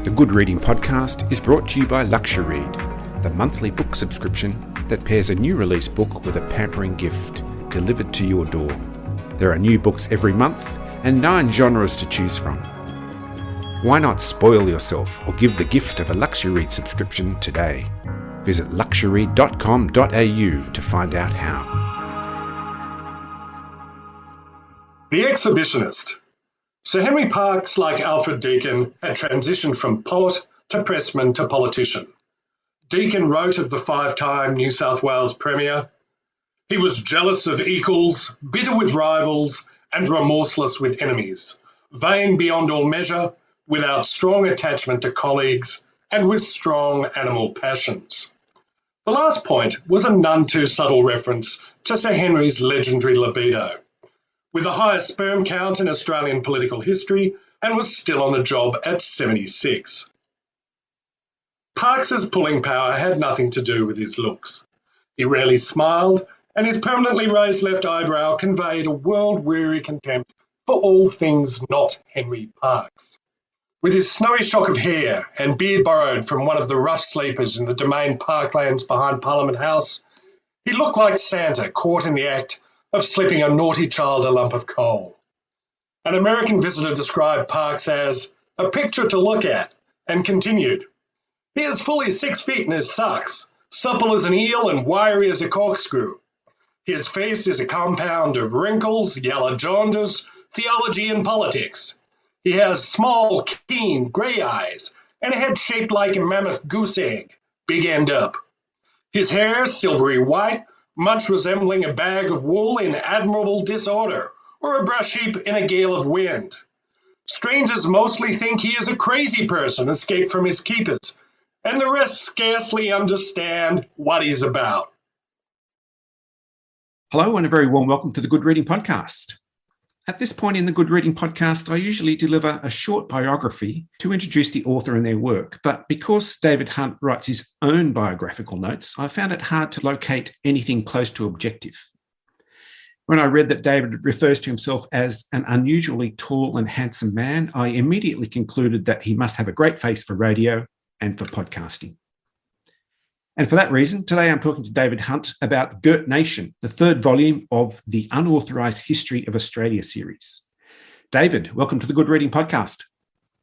The Good Reading Podcast is brought to you by Luxury-Read, the monthly book subscription that pairs a new release book with a pampering gift delivered to your door. There are new books every month and 9 genres to choose from. Why not spoil yourself or give the gift of a Luxury-Read subscription today? Visit luxury.com.au to find out how. The Exhibitionist. Sir Henry Parkes, like Alfred Deakin, had transitioned from poet to pressman to politician. Deakin wrote of the 5-time New South Wales Premier, "He was jealous of equals, bitter with rivals, and remorseless with enemies, vain beyond all measure, without strong attachment to colleagues, and with strong animal passions." The last point was a none too subtle reference to Sir Henry's legendary libido, with the highest sperm count in Australian political history, and was still on the job at 76. Parkes's pulling power had nothing to do with his looks. He rarely smiled, and his permanently raised left eyebrow conveyed a world-weary contempt for all things not Henry Parkes. With his snowy shock of hair and beard borrowed from one of the rough sleepers in the Domain parklands behind Parliament House, he looked like Santa caught in the act of slipping a naughty child a lump of coal. An American visitor described Parkes as a picture to look at and continued, "He is fully 6 feet in his socks, supple as an eel and wiry as a corkscrew. His face is a compound of wrinkles, yellow jaundice, theology and politics. He has small, keen, grey eyes and a head shaped like a mammoth goose egg, big end up. His hair silvery white, much resembling a bag of wool in admirable disorder, or a brush heap in a gale of wind. Strangers mostly think he is a crazy person escaped from his keepers, and the rest scarcely understand what he's about." Hello and a very warm welcome to the Good Reading Podcast. At this point in the Good Reading Podcast, I usually deliver a short biography to introduce the author and their work. But because David Hunt writes his own biographical notes, I found it hard to locate anything close to objective. When I read that David refers to himself as an unusually tall and handsome man, I immediately concluded that he must have a great face for radio and for podcasting. And for that reason, today I'm talking to David Hunt about Girt Nation, the 3rd volume of the Unauthorised History of Australia series. David, welcome to the Good Reading Podcast.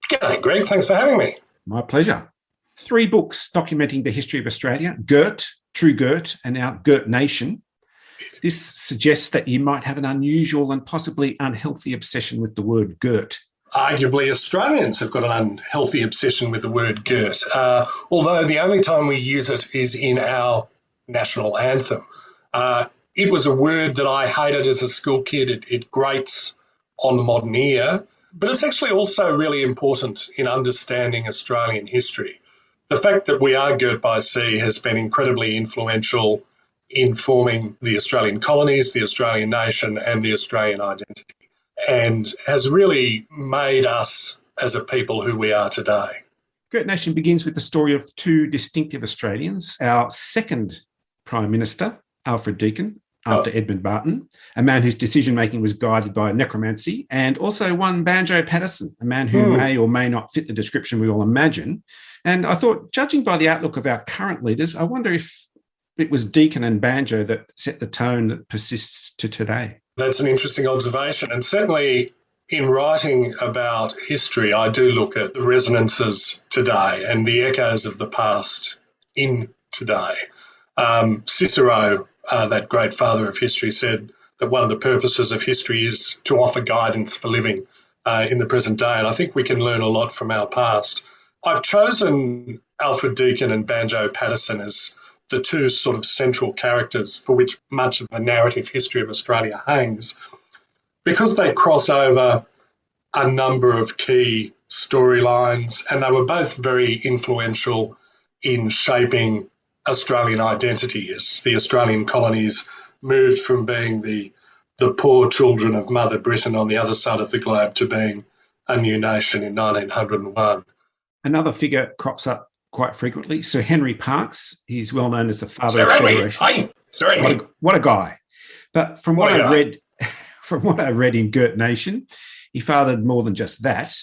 G'day, Greg. Thanks for having me. My pleasure. 3 books documenting the history of Australia, Girt, True Girt, and now Girt Nation. This suggests that you might have an unusual and possibly unhealthy obsession with the word Girt. Arguably, Australians have got an unhealthy obsession with the word Girt, although the only time we use it is in our national anthem. It was a word that I hated as a school kid. It grates on the modern ear, but it's actually also really important in understanding Australian history. The fact that we are girt by sea has been incredibly influential in forming the Australian colonies, the Australian nation, and the Australian identity, and has really made us as a people who we are today. Girt Nation begins with the story of 2 distinctive Australians, our second Prime Minister, Alfred Deakin, after Edmund Barton, a man whose decision-making was guided by necromancy, and also one Banjo Patterson, a man who may or may not fit the description we all imagine. And I thought, judging by the outlook of our current leaders, I wonder if it was Deakin and Banjo that set the tone that persists to today. That's an interesting observation, and certainly in writing about history, I do look at the resonances today and the echoes of the past in today. Cicero, that great father of history, said that one of the purposes of history is to offer guidance for living in the present day, and I think we can learn a lot from our past. I've chosen Alfred Deakin and Banjo Patterson as the 2 sort of central characters for which much of the narrative history of Australia hangs, because they cross over a number of key storylines, and they were both very influential in shaping Australian identity as the Australian colonies moved from being the poor children of Mother Britain on the other side of the globe to being a new nation in 1901. Another figure crops up quite frequently, Sir Henry Parkes. He's well known as the father of Federation. What a guy! But from what I read in Girt Nation, he fathered more than just that.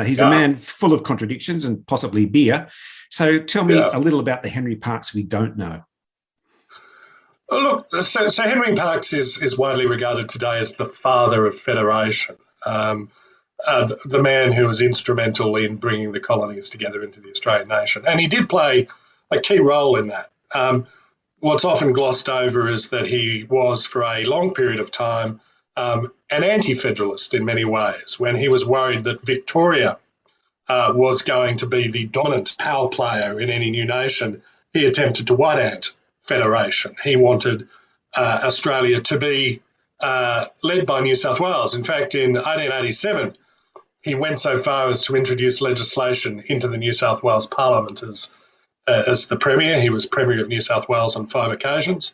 He's a man full of contradictions and possibly beer. So tell me a little about the Henry Parkes we don't know. Look, so Henry Parkes is widely regarded today as the father of federation, the man who was instrumental in bringing the colonies together into the Australian nation. And he did play a key role in that. What's often glossed over is that he was, for a long period of time, an anti-federalist in many ways. When he was worried that Victoria was going to be the dominant power player in any new nation, he attempted to white ant federation. He wanted Australia to be led by New South Wales. In fact, in 1887, he went so far as to introduce legislation into the New South Wales Parliament as the Premier. He was Premier of New South Wales on 5 occasions.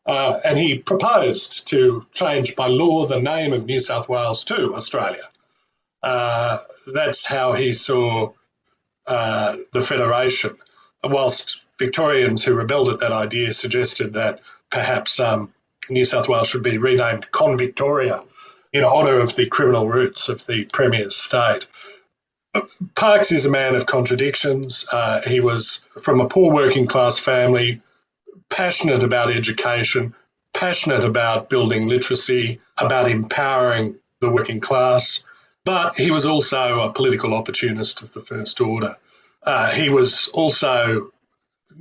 And he proposed to change by law the name of New South Wales to Australia. That's how he saw the federation. Whilst Victorians who rebelled at that idea suggested that perhaps New South Wales should be renamed Convictoria in honour of the criminal roots of the Premier's state. Parkes is a man of contradictions. He was from a poor working class family, passionate about education, passionate about building literacy, about empowering the working class, but he was also a political opportunist of the first order. He was also,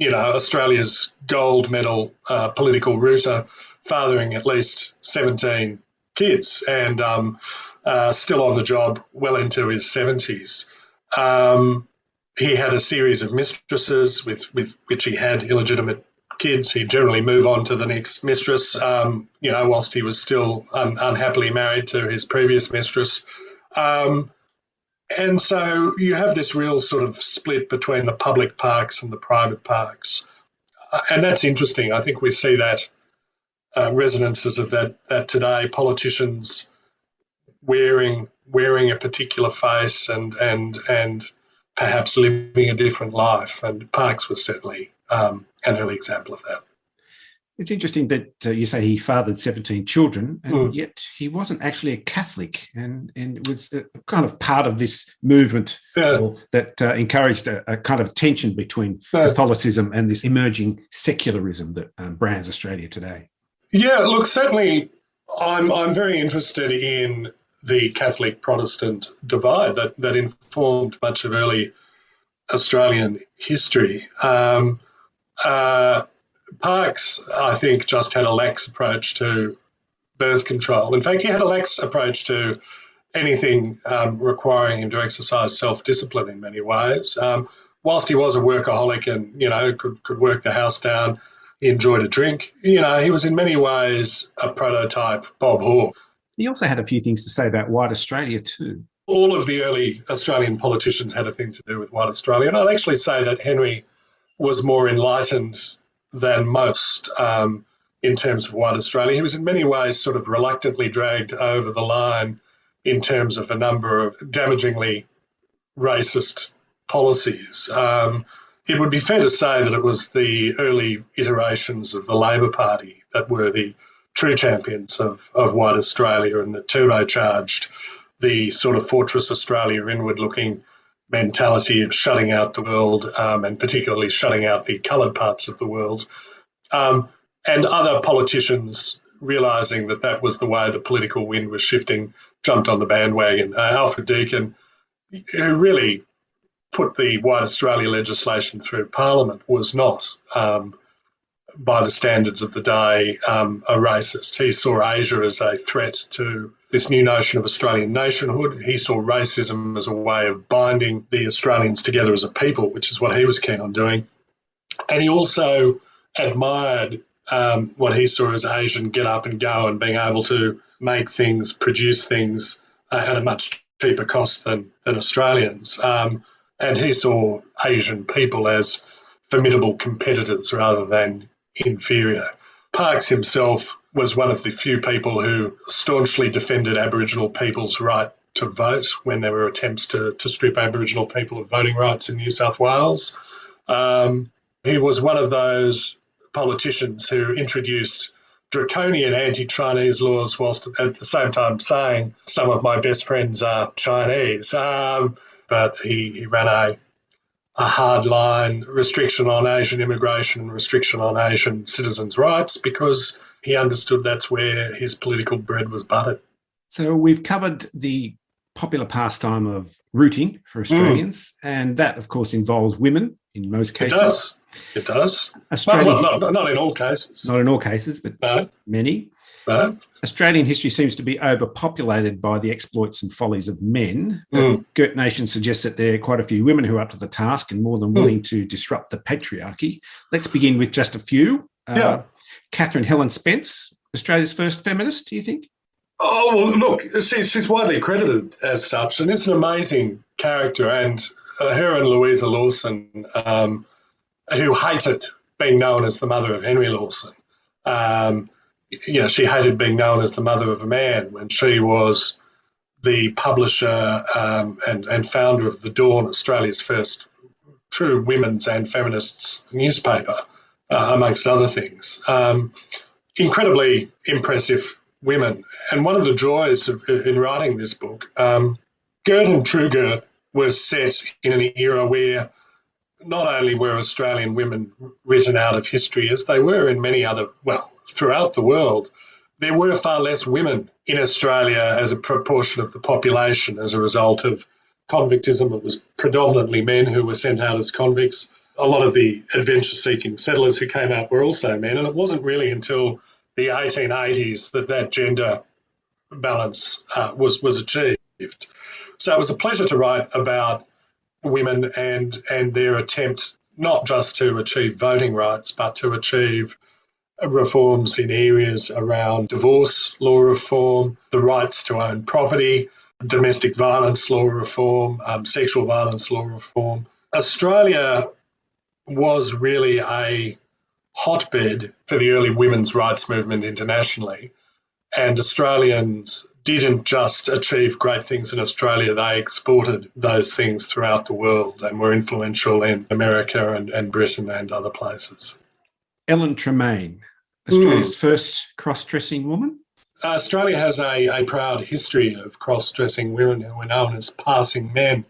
Australia's gold medal political rooter, fathering at least 17 kids and still on the job well into his 70s. He had a series of mistresses with which he had illegitimate kids. He'd generally move on to the next mistress, whilst he was still unhappily married to his previous mistress. And so you have this real sort of split between the public parks and the private parks. And that's interesting. I think we see that resonances of that today, politicians wearing a particular face and perhaps living a different life. And Parkes was certainly an early example of that. It's interesting that you say he fathered 17 children, and yet he wasn't actually a Catholic, and it was kind of part of this movement that encouraged a kind of tension between Catholicism and this emerging secularism that brands Australia today. Yeah, look, certainly I'm very interested in the Catholic-Protestant divide that informed much of early Australian history. Parkes, I think, just had a lax approach to birth control. In fact, he had a lax approach to anything requiring him to exercise self-discipline in many ways. Whilst he was a workaholic and, could work the house down, he enjoyed a drink. He was in many ways a prototype Bob Hawke. He also had a few things to say about white Australia too. All of the early Australian politicians had a thing to do with white Australia. And I'd actually say that Henry was more enlightened than most in terms of white Australia. He was in many ways sort of reluctantly dragged over the line in terms of a number of damagingly racist policies. It would be fair to say that it was the early iterations of the Labor Party that were the true champions of white Australia and that turbocharged the sort of Fortress Australia inward-looking mentality of shutting out the world and particularly shutting out the coloured parts of the world. And other politicians, realising that was the way the political wind was shifting, jumped on the bandwagon. Alfred Deakin, who really put the White Australia legislation through Parliament, was not, by the standards of the day, a racist. He saw Asia as a threat to this new notion of Australian nationhood. He saw racism as a way of binding the Australians together as a people, which is what he was keen on doing. And he also admired what he saw as Asian get up and go and being able to make things, produce things at a much cheaper cost than Australians. And he saw Asian people as formidable competitors rather than inferior. Parkes himself was one of the few people who staunchly defended Aboriginal people's right to vote when there were attempts to strip Aboriginal people of voting rights in New South Wales. He was one of those politicians who introduced draconian anti-Chinese laws whilst at the same time saying some of my best friends are Chinese. But he ran a hardline restriction on Asian immigration, restriction on Asian citizens' rights, because he understood that's where his political bread was buttered. So we've covered the popular pastime of rooting for Australians, and that, of course, involves women in most cases. It does. Australia, well, not in all cases. Not in all cases, but many. No. Australian history seems to be overpopulated by the exploits and follies of men. Girt Nation suggests that there are quite a few women who are up to the task and more than willing to disrupt the patriarchy. Let's begin with just a few. Catherine Helen Spence, Australia's first feminist, do you think? Oh, well, look, she's widely credited as such, and it's an amazing character. And her and Louisa Lawson, who hated being known as the mother of Henry Lawson, she hated being known as the mother of a man when she was the publisher and founder of The Dawn, Australia's first true women's and feminists newspaper, amongst other things. Incredibly impressive women. And one of the joys in writing this book, Girt and True Girt was set in an era where not only were Australian women written out of history, as they were in many other, throughout the world, there were far less women in Australia as a proportion of the population as a result of convictism. It was predominantly men who were sent out as convicts. A lot of the adventure-seeking settlers who came out were also men, and it wasn't really until the 1880s that gender balance was achieved. So it was a pleasure to write about women and their attempt not just to achieve voting rights, but to achieve reforms in areas around divorce law reform, the rights to own property, domestic violence law reform, sexual violence law reform. Australia was really a hotbed for the early women's rights movement internationally, and Australians didn't just achieve great things in Australia, they exported those things throughout the world and were influential in America and Britain and other places. Ellen Tremaine, Australia's first cross-dressing woman? Australia has a proud history of cross-dressing women who were known as passing men,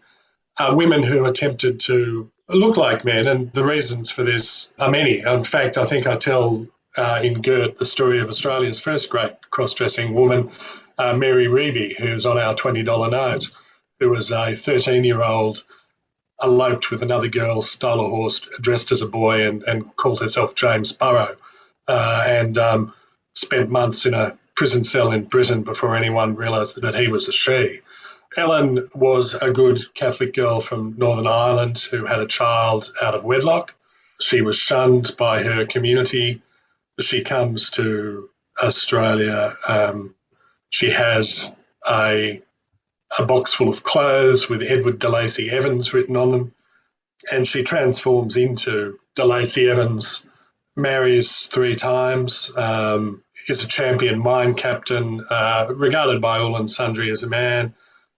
women who attempted to look like men, and the reasons for this are many. In fact, I think I tell in Girt the story of Australia's first great cross-dressing woman, Mary Reeby, who's on our $20 note, who was a 13-year-old, eloped with another girl, stole a horse, dressed as a boy and called herself James Burrow, and spent months in a prison cell in Britain before anyone realised that he was a she. Ellen was a good Catholic girl from Northern Ireland who had a child out of wedlock. She was shunned by her community. She comes to Australia. She has a box full of clothes with Edward de Lacy Evans written on them, and she transforms into de Lacy Evans, marries 3 times, is a champion mine captain, regarded by all and sundry as a man.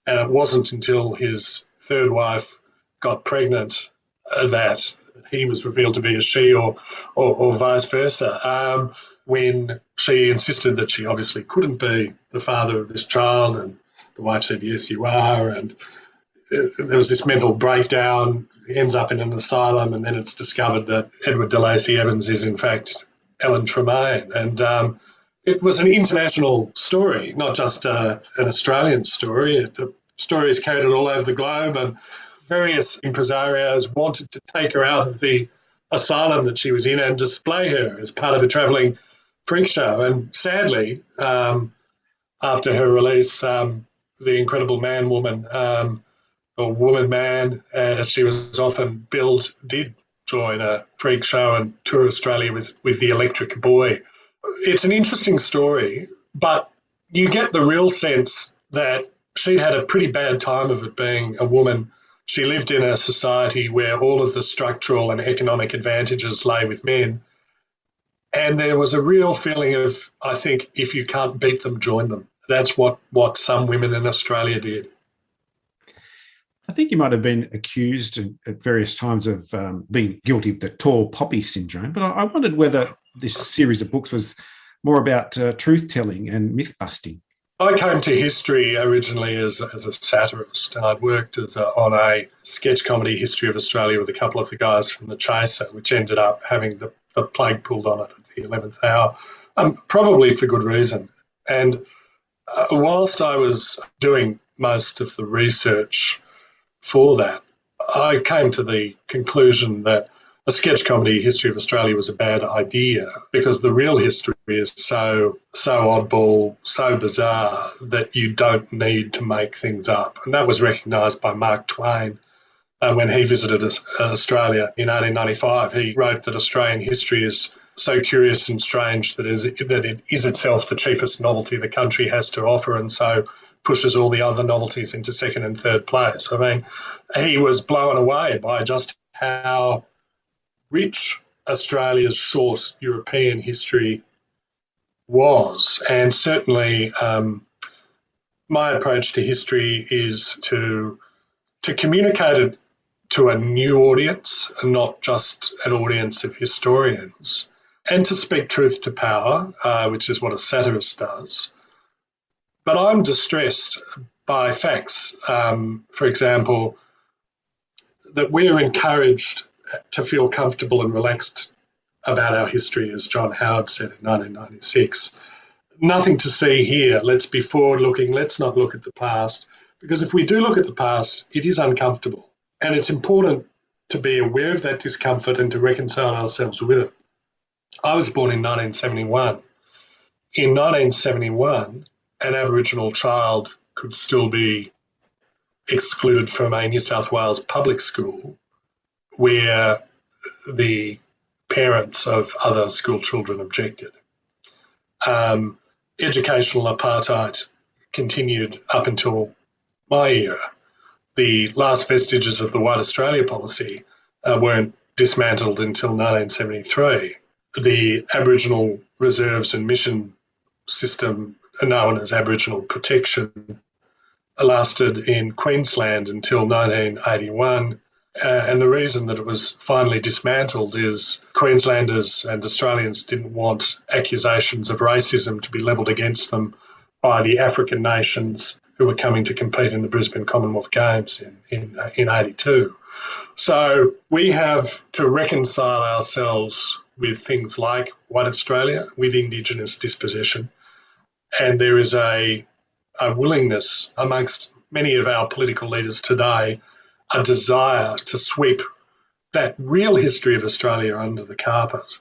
And it wasn't until his 3rd wife got pregnant that he was revealed to be a she or vice versa, when she insisted that she obviously couldn't be the father of this child. And the wife said, yes, you are. And there was this mental breakdown. He ends up in an asylum, and then it's discovered that Edward de Lacy Evans is, in fact, Ellen Tremaine. And it was an international story, not just an Australian story. The story is carried all over the globe, and various impresarios wanted to take her out of the asylum that she was in and display her as part of a travelling freak show. And sadly, after her release, the incredible man-woman, or woman-man, as she was often billed, did join a freak show and tour Australia with the Electric Boy. It's an interesting story, but you get the real sense that she'd had a pretty bad time of it being a woman. She lived in a society where all of the structural and economic advantages lay with men. And there was a real feeling of, I think, if you can't beat them, join them. That's what some women in Australia did. I think you might have been accused at various times of being guilty of the tall poppy syndrome, but I wondered whether this series of books was more about truth-telling and myth-busting? I came to history originally as a satirist, and I'd worked on a sketch comedy history of Australia with a couple of the guys from The Chaser, which ended up having the plug pulled on it at the 11th hour, probably for good reason. And whilst I was doing most of the research for that, I came to the conclusion that a sketch comedy history of Australia was a bad idea because the real history is so oddball, so bizarre that you don't need to make things up. And that was recognised by Mark Twain when he visited Australia in 1895. He wrote that Australian history is so curious and strange that it is itself the chiefest novelty the country has to offer, and so pushes all the other novelties into second and third place. I mean, he was blown away by just how rich Australia's short European history was. And certainly my approach to history is to communicate it to a new audience and not just an audience of historians, and to speak truth to power, which is what a satirist does. But I'm distressed by facts, for example, that we're encouraged to feel comfortable and relaxed about our history, as John Howard said in 1996. Nothing to see here. Let's be forward-looking. Let's not look at the past. Because if we do look at the past, it is uncomfortable. And it's important to be aware of that discomfort and to reconcile ourselves with it. I was born in 1971. In 1971, an Aboriginal child could still be excluded from a New South Wales public school where the parents of other school children objected. Educational apartheid continued up until my era. The last vestiges of the White Australia policy weren't dismantled until 1973. The Aboriginal reserves and mission system, known as Aboriginal protection, lasted in Queensland until 1981. And the reason that it was finally dismantled is Queenslanders and Australians didn't want accusations of racism to be levelled against them by the African nations who were coming to compete in the Brisbane Commonwealth Games in 82. So we have to reconcile ourselves with things like White Australia, with Indigenous dispossession, and there is a willingness amongst many of our political leaders today, a desire to sweep that real history of Australia under the carpet,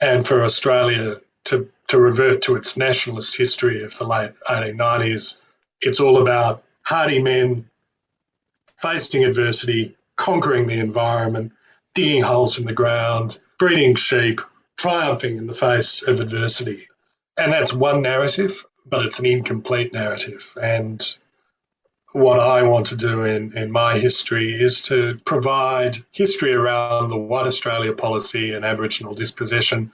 and for Australia to revert to its nationalist history of the late 1890s. It's all about hardy men facing adversity, conquering the environment, digging holes in the ground, breeding sheep, triumphing in the face of adversity. And that's one narrative, but it's an incomplete narrative. And what I want to do in my history is to provide history around the White Australia policy and Aboriginal dispossession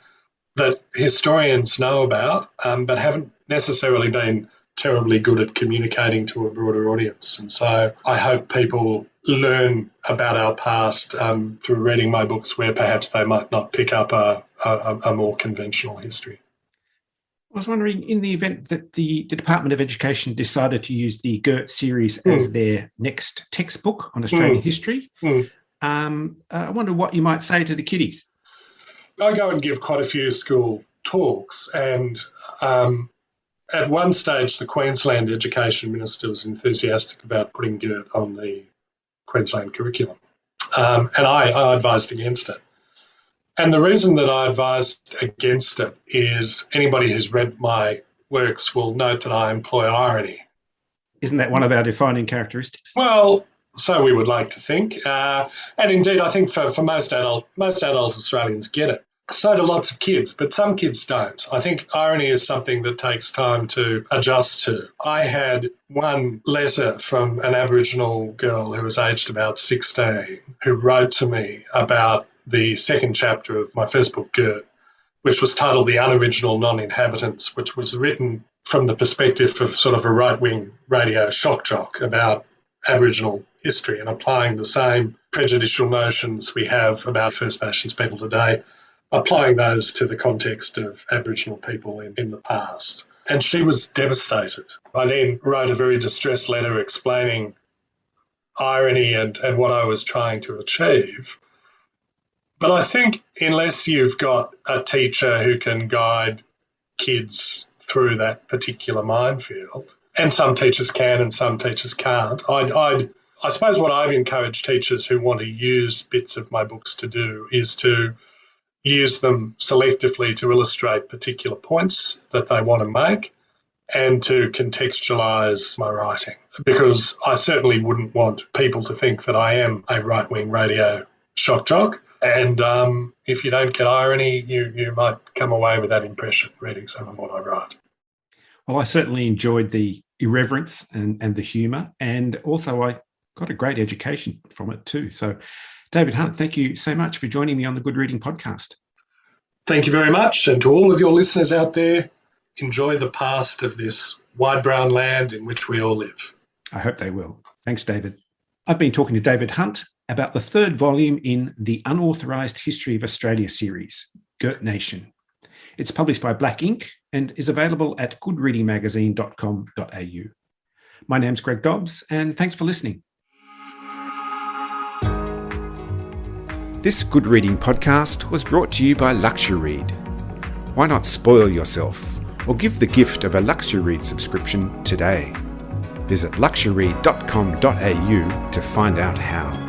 that historians know about, but haven't necessarily been terribly good at communicating to a broader audience. And so I hope people learn about our past through reading my books where perhaps they might not pick up a more conventional history. I was wondering, in the event that the Department of Education decided to use the Girt series as their next textbook on Australian history, I wonder what you might say to the kiddies. I go and give quite a few school talks, and at one stage the Queensland Education Minister was enthusiastic about putting Girt on the Queensland curriculum, and I advised against it. And the reason that I advised against it is anybody who's read my works will note that I employ irony. Isn't that one of our defining characteristics? Well, so we would like to think. And indeed, I think for most adult Australians get it. So do lots of kids, but some kids don't. I think irony is something that takes time to adjust to. I had one letter from an Aboriginal girl who was aged about 16 who wrote to me about the second chapter of my first book, Girt, which was titled The Unoriginal Non-Inhabitants, which was written from the perspective of sort of a right-wing radio shock jock about Aboriginal history and applying the same prejudicial notions we have about First Nations people today applying those to the context of Aboriginal people in the past. And she was devastated. I then wrote a very distressed letter explaining irony and what I was trying to achieve. But I think unless you've got a teacher who can guide kids through that particular minefield, and some teachers can and some teachers can't, I suppose what I've encouraged teachers who want to use bits of my books to do is to use them selectively to illustrate particular points that they want to make and to contextualise my writing. Because I certainly wouldn't want people to think that I am a right-wing radio shock jock. And if you don't get irony, you might come away with that impression reading some of what I write. Well, I certainly enjoyed the irreverence and the humour, and also I got a great education from it too. So, David Hunt, thank you so much for joining me on the Good Reading Podcast. Thank you very much. And to all of your listeners out there, enjoy the past of this wide brown land in which we all live. I hope they will. Thanks, David. I've been talking to David Hunt about the third volume in the Unauthorised History of Australia series, Girt Nation. It's published by Black Ink and is available at goodreadingmagazine.com.au. My name's Greg Dobbs, and thanks for listening. This Good Reading Podcast was brought to you by Luxuread. Why not spoil yourself or give the gift of a Luxuread subscription today? Visit luxuread.com.au to find out how.